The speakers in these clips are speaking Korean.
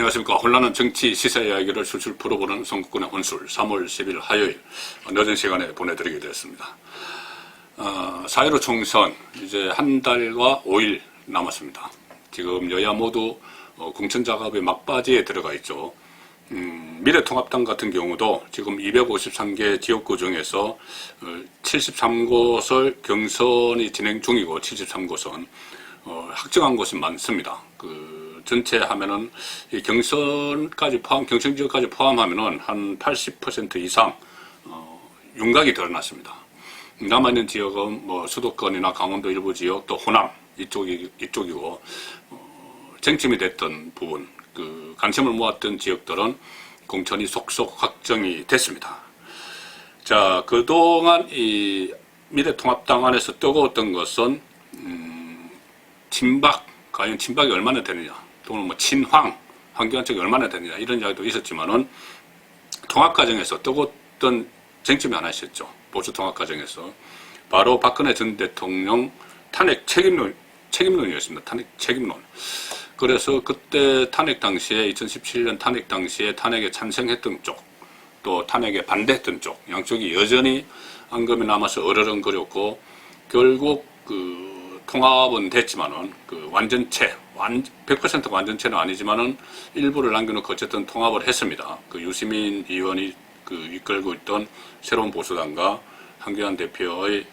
안녕하십니까. 혼란한 정치 시사 이야기를 술술 풀어보는 성국군의 혼술 3월 10일 화요일 늦은 시간에 보내드리게 되었습니다. 4.15 총선 이제 한 달과 5일 남았습니다. 지금 여야 모두 공천 작업의 막바지에 들어가 있죠. 미래통합당 같은 경우도 지금 253개 지역구 중에서 73곳을 경선이 진행 중이고 73곳은 확정한 곳이 많습니다. 전체 하면은 이 경선까지 경선 지역까지 포함하면은 한 80% 이상 윤곽이 드러났습니다. 남아있는 지역은 뭐 수도권이나 강원도 일부 지역 또 호남 이쪽이고 쟁점이 됐던 부분 관심을 모았던 지역들은 공천이 속속 확정이 됐습니다. 자, 그동안 이 미래통합당 안에서 뜨거웠던 것은 친박, 과연 친박이 얼마나 되느냐, 또는 뭐 친황, 황교안 쪽이 얼마나 되느냐 이런 이야기도 있었지만은 통합 과정에서 뜨거웠던 쟁점이 하나 있었죠. 보수 통합 과정에서 바로 박근혜 전 대통령 탄핵 책임론이었습니다. 탄핵 책임론. 그래서 그때 탄핵 당시에 2017년 탄핵 당시에 탄핵에 찬성했던 쪽, 또 탄핵에 반대했던 쪽 양쪽이 여전히 앙금이 남아서 어르렁거렸고 결국 통합은 됐지만은 완전체 100% 완전체는 아니지만은 일부를 남겨놓고 어쨌든 통합을 했습니다. 유시민 의원이 이끌고 있던 새로운 보수당과 황교안 대표의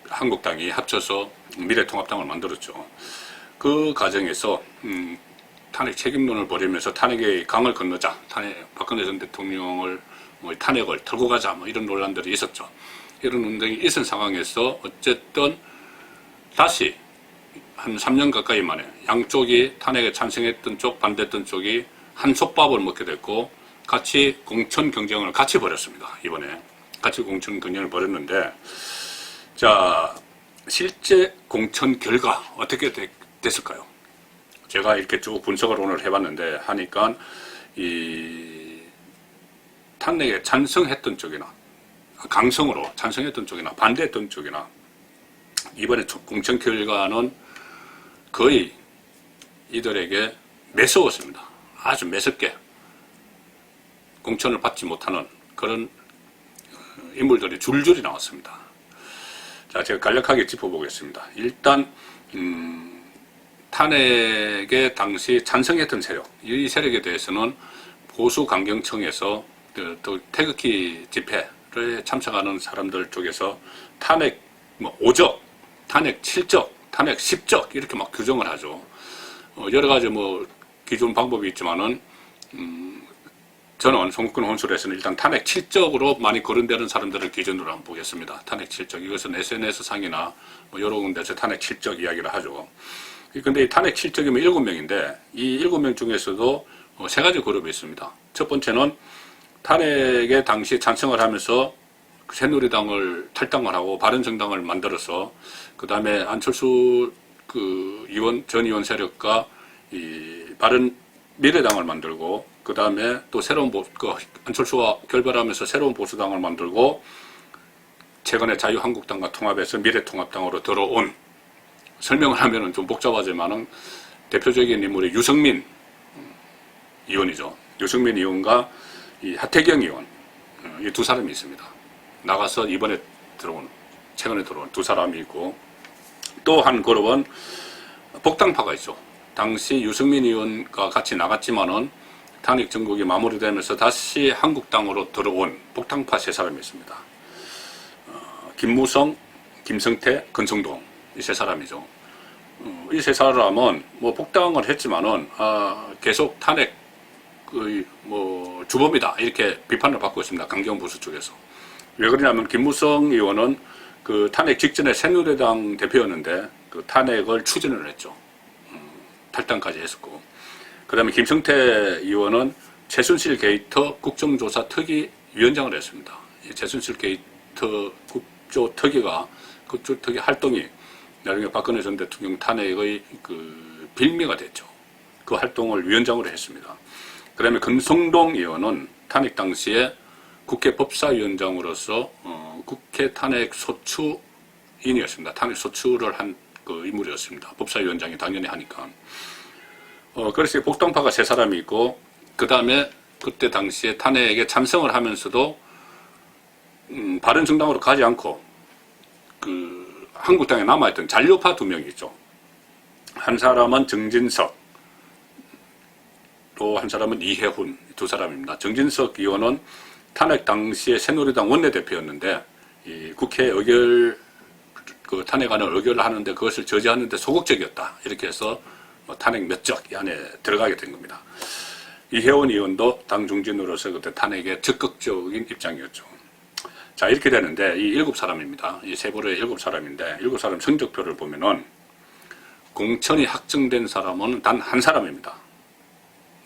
한국당이 합쳐서 미래통합당을 만들었죠. 그 과정에서 탄핵 책임론을 벌이면서 탄핵의 강을 건너자, 박근혜 전 대통령을 탄핵을 털고 가자 이런 논란들이 있었죠. 이런 운동이 있은 상황에서 어쨌든 다시 한 3년 가까이 만에 양쪽이 탄핵에 찬성했던 쪽, 반대했던 쪽이 한솥밥을 먹게 됐고 같이 공천 경쟁을 같이 벌였습니다. 이번에 같이 공천 경쟁을 벌였는데, 자, 실제 공천 결과 어떻게 됐을까요? 제가 이렇게 쭉 분석을 오늘 해봤는데 하니까 이 탄핵에 찬성했던 쪽이나 강성으로 찬성했던 쪽이나 반대했던 쪽이나 이번에 공천 결과는 거의 이들에게 매서웠습니다. 아주 매섭게 공천을 받지 못하는 그런 인물들이 줄줄이 나왔습니다. 자, 제가 간략하게 짚어보겠습니다. 일단 탄핵에 당시 찬성했던 세력, 이 세력에 대해서는 보수강경청에서 또 태극기 집회에 참석하는 사람들 쪽에서 탄핵 5적, 탄핵 7적, 탄핵 10적 이렇게 막 규정을 하죠. 여러 가지 기준 방법이 있지만은 저는 성국군 혼술에서는 일단 탄핵 7적으로 많이 거론되는 사람들을 기준으로 한번 보겠습니다. 탄핵 7적. 이것은 SNS 상이나 여러 군데서 탄핵 7적 이야기를 하죠. 근데 이 탄핵 7적이면 7명인데 이 7명 중에서도 세 가지 그룹이 있습니다. 첫 번째는 탄핵에 당시 찬성을 하면서 새누리당을 탈당을 하고 바른정당을 만들어서 그 다음에 안철수 전 의원 세력과 이 미래당을 만들고 그 다음에 또 새로운 안철수와 결별하면서 새로운 보수당을 만들고 최근에 자유한국당과 통합해서 미래통합당으로 들어온, 설명을 하면은 좀 복잡하지만은 대표적인 인물이 유승민 의원이죠. 유승민 의원과 이 하태경 의원, 이 두 사람이 있습니다. 나가서 이번에 최근에 들어온 두 사람이 있고, 또 한 그룹은 복당파가 있죠. 당시 유승민 의원과 같이 나갔지만은 탄핵 정국이 마무리되면서 다시 한국당으로 들어온 복당파 세 사람이 있습니다. 김무성, 김성태, 권성동 이 세 사람이죠. 이 세 사람은 복당을 했지만은 계속 탄핵 주범이다 이렇게 비판을 받고 있습니다. 강경 보수 쪽에서. 왜 그러냐면 김무성 의원은 탄핵 직전에 새누리당 대표였는데 탄핵을 추진을 했죠. 탈당까지 했었고, 그 다음에 김성태 의원은 최순실 게이트 국정조사 특위 위원장을 했습니다. 이 최순실 게이트 국조특위 활동이 나중에 박근혜 전 대통령 탄핵의 빌미가 됐죠. 그 활동을 위원장으로 했습니다. 그 다음에 권성동 의원은 탄핵 당시에 국회 법사위원장으로서 국회 탄핵 소추인이었습니다. 탄핵 소추를 한 인물이었습니다. 법사위원장이 당연히 하니까. 그래서 복당파가 3사람이 있고, 그 다음에 그때 당시에 탄핵에 찬성을 하면서도 바른정당으로 가지 않고 그 한국당에 남아있던 잔류파 2명이 있죠. 한 사람은 정진석, 또 한 사람은 이해훈, 2사람입니다. 정진석 의원은 탄핵 당시에 새누리당 원내대표였는데 이 국회 그 탄핵안을 의결하는데 그것을 저지하는데 소극적이었다. 이렇게 해서 탄핵 몇 적 이 안에 들어가게 된 겁니다. 이혜원 의원도 당 중진으로서 그때 탄핵에 적극적인 입장이었죠. 자, 이렇게 되는데 이 7사람입니다. 이 세부로의 7사람인데 7사람 성적표를 보면은 공천이 확정된 사람은 단 한 사람입니다.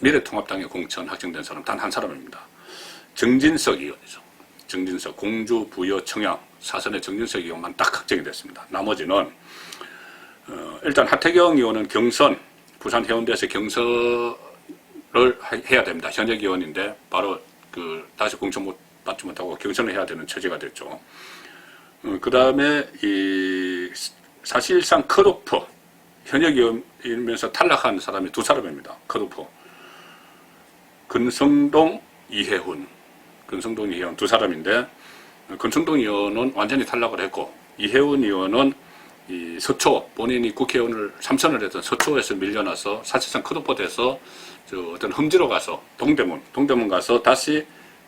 미래통합당의 공천 확정된 사람 단 한 사람입니다. 정진석 의원이죠. 정진석, 공주, 부여, 청양, 사선의 정진석 의원만 딱 확정이 됐습니다. 나머지는 일단 하태경 의원은 경선, 부산 해운대에서 경선을 해야 됩니다. 현역 의원인데 바로 다시 공천 받지 못하고 경선을 해야 되는 처지가 됐죠. 그 다음에 사실상 컷오프, 현역 의원이면서 탈락한 사람이 2사람입니다. 컷오프. 근성동, 이해훈. 근성동, 이해훈 2사람인데, 근성동 의원은 완전히 탈락을 했고, 이해훈 의원은 이 서초, 본인이 국회의원을 3선을 했던 서초에서 밀려나서 사실상 컷오프돼서 어떤 험지로 가서 동대문 가서 다시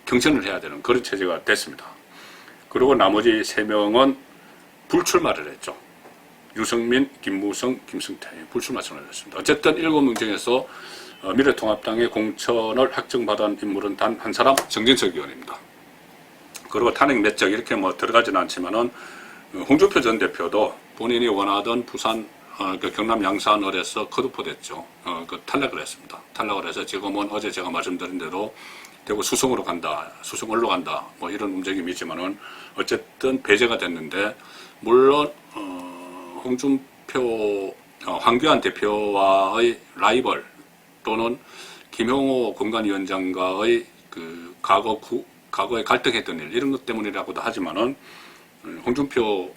경선을 해야 되는 그런 체제가 됐습니다. 그리고 나머지 3명은 불출마를 했죠. 유승민, 김무성, 김승태 불출마 선언을 했습니다. 어쨌든 7명 중에서 미래통합당의 공천을 확정받은 인물은 단 한 사람, 정진석 의원입니다. 그리고 탄핵 몇 적 이렇게 들어가지는 않지만은 홍준표 전 대표도 본인이 원하던 부산 경남 양산을에서 컷오프 됐죠. 탈락을 했습니다. 탈락을 해서 지금은 어제 제가 말씀드린 대로 대구 수성으로 간다, 수성을로 간다, 이런 움직임이 있지만은 어쨌든 배제가 됐는데, 물론 홍준표, 황교안 대표와의 라이벌 또는 김용호 공관위원장과의 과거에 갈등했던 일, 이런 것 때문이라고도 하지만은 홍준표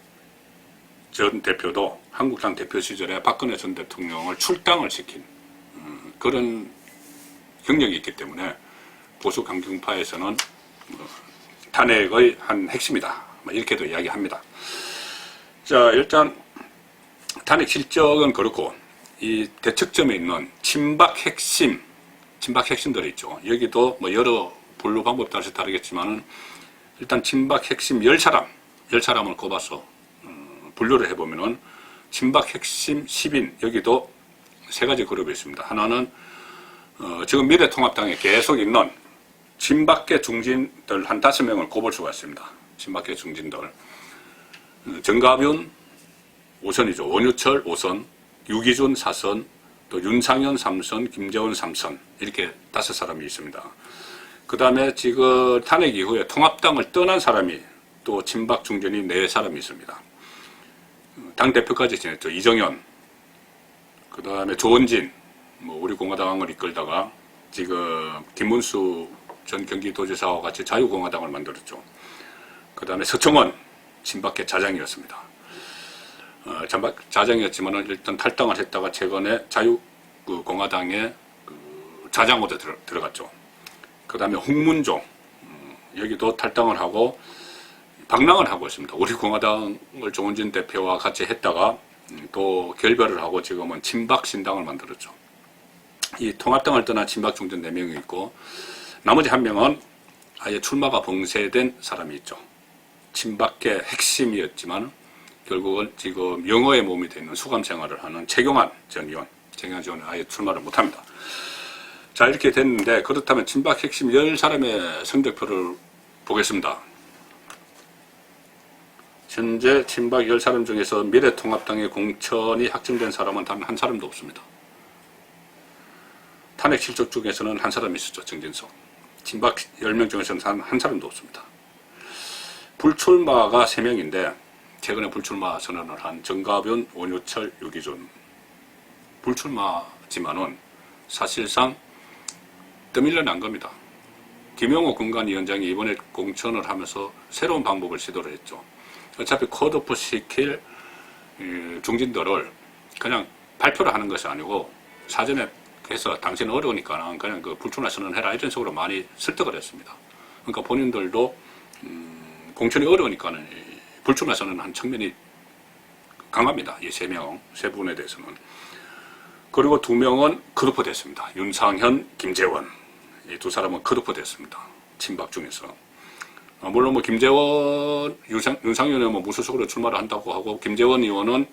전 대표도 한국당 대표 시절에 박근혜 전 대통령을 출당을 시킨 그런 경력이 있기 때문에 보수 강경파에서는 탄핵의 한 핵심이다, 이렇게도 이야기합니다. 자, 일단 탄핵 실적은 그렇고 이 대척점에 있는 친박 핵심들이 있죠. 여기도 여러 분류 방법 따라서 다르겠지만은 일단 친박 핵심 10사람을 꼽아서 분류를 해보면은 친박 핵심 10인, 여기도 3가지 그룹이 있습니다. 하나는 지금 미래통합당에 계속 있는 친박계 중진들 한 5명을 꼽을 수가 있습니다. 친박계 중진들. 정가윤 5선이죠. 원유철 5선, 유기준 4선, 또 윤상현 3선, 김재원 3선, 이렇게 5사람이 있습니다. 그 다음에 지금 탄핵 이후에 통합당을 떠난 사람이 또 친박 중진이 4사람이 있습니다. 당대표까지 지냈죠. 이정현, 그 다음에 조원진, 우리 공화당을 이끌다가 지금 김문수 전 경기도지사와 같이 자유공화당을 만들었죠. 그 다음에 서청원, 친박계 자장이었습니다. 자장이었지만 일단 탈당을 했다가 최근에 자유공화당의 자장으로 들어갔죠. 그 다음에 홍문종, 여기도 탈당을 하고 방랑을 하고 있습니다. 우리 공화당을 조원진 대표와 같이 했다가 또 결별을 하고 지금은 친박신당을 만들었죠. 이 통합당을 떠난 친박 중진 4명이 있고, 나머지 1명은 아예 출마가 봉쇄된 사람이 있죠. 친박계 핵심이었지만 결국은 지금 영어에 몸이 되는 수감 생활을 하는 최경환 전 의원, 아예 출마를 못합니다. 자, 이렇게 됐는데, 그렇다면 친박 핵심 10사람의 성적표를 보겠습니다. 현재 친박 10사람 중에서 미래통합당의 공천이 확정된 사람은 단 한 사람도 없습니다. 탄핵 실적 중에서는 한 사람이 있었죠. 정진석. 친박 10명 중에서는 단 한 사람도 없습니다. 불출마가 3명인데 최근에 불출마 선언을 한 정가변, 원유철, 유기준. 불출마지만은 사실상 떠밀려 난 겁니다. 김용호 공관위원장이 이번에 공천을 하면서 새로운 방법을 시도를 했죠. 어차피 컷오프 시킬 중진들을 그냥 발표를 하는 것이 아니고 사전에 해서 당신은 어려우니까 그냥 그 불출마 선언해라 이런 식으로 많이 설득을 했습니다. 그러니까 본인들도 공천이 어려우니까는 불출마 선언한 측면이 강합니다. 이 세 분에 대해서는. 그리고 2명은 컷오프 됐습니다. 윤상현, 김재원. 이 두 사람은 컷오프 됐습니다. 친박 중에서. 물론 뭐 김재원, 윤상현 의원은 뭐 무소속으로 출마를 한다고 하고, 김재원 의원은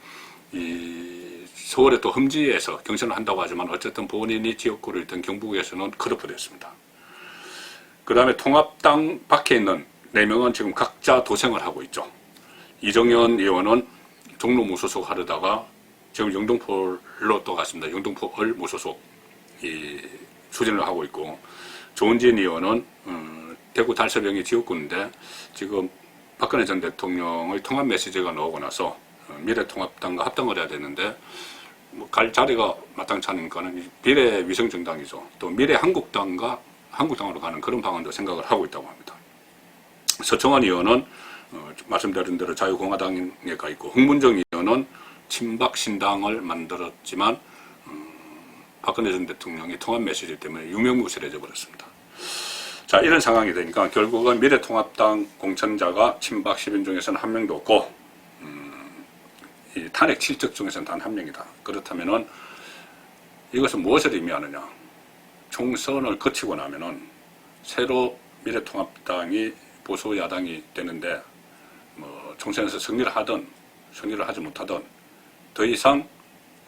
이 서울의 또 험지에서 경선을 한다고 하지만 어쨌든 본인이 지역구를 있던 경북에서는 컷오프 됐습니다. 그 다음에 통합당 밖에 있는 4명은 지금 각자 도생을 하고 있죠. 이정현 의원은 종로 무소속 하려다가 지금 영등포로 또 갔습니다. 영등포을 무소속 추진을 하고 있고, 조은진 의원은 대구 달서병이 지역구인데 지금 박근혜 전 대통령의 통합 메시지가 나오고 나서 미래통합당과 합당을 해야 되는데 뭐 갈 자리가 마땅치 않으니까는 비례위성정당이죠. 또 미래한국당으로 가는 그런 방안도 생각을 하고 있다고 합니다. 서청원 의원은 말씀드린 대로 자유공화당에 가 있고, 홍문정 의원은 친박신당을 만들었지만 박근혜 전 대통령이 통합 메시지 때문에 유명무실해져 버렸습니다. 자, 이런 상황이 되니까 결국은 미래통합당 공천자가 친박 10인 중에서는 한 명도 없고 이 탄핵 실적 중에서는 단 한 명이다. 그렇다면은 이것은 무엇을 의미하느냐? 총선을 거치고 나면은 새로 미래통합당이 보수 야당이 되는데 뭐 총선에서 승리를 하든 승리를 하지 못하든 더 이상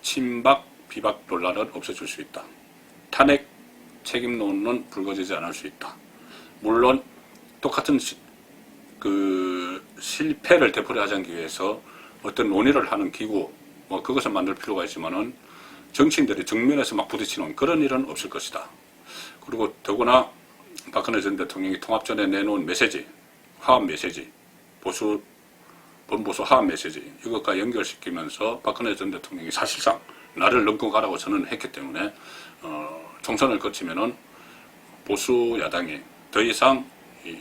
친박 비박 논란은 없어질 수 있다. 탄핵 책임론은 불거지지 않을 수 있다. 물론 똑같은 실패를 되풀이하지 않기 위해서 어떤 논의를 하는 기구, 뭐 그것을 만들 필요가 있지만은 정치인들이 정면에서 막 부딪히는 그런 일은 없을 것이다. 그리고 더구나 박근혜 전 대통령이 통합 전에 내놓은 메시지, 화합 메시지, 본보수 화합 메시지, 이것과 연결시키면서 박근혜 전 대통령이 사실상 나를 넘고 가라고 선언했기 때문에 총선을 거치면은 보수 야당이 더 이상 이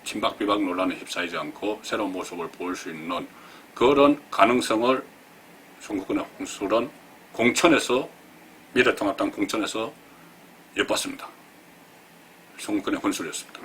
친박 비박 논란에 휩싸이지 않고 새로운 모습을 보일 수 있는 그런 가능성을 송국근의 홍수는 공천에서 미래통합당 공천에서 엿봤습니다. 송국근의 혼술이었습니다.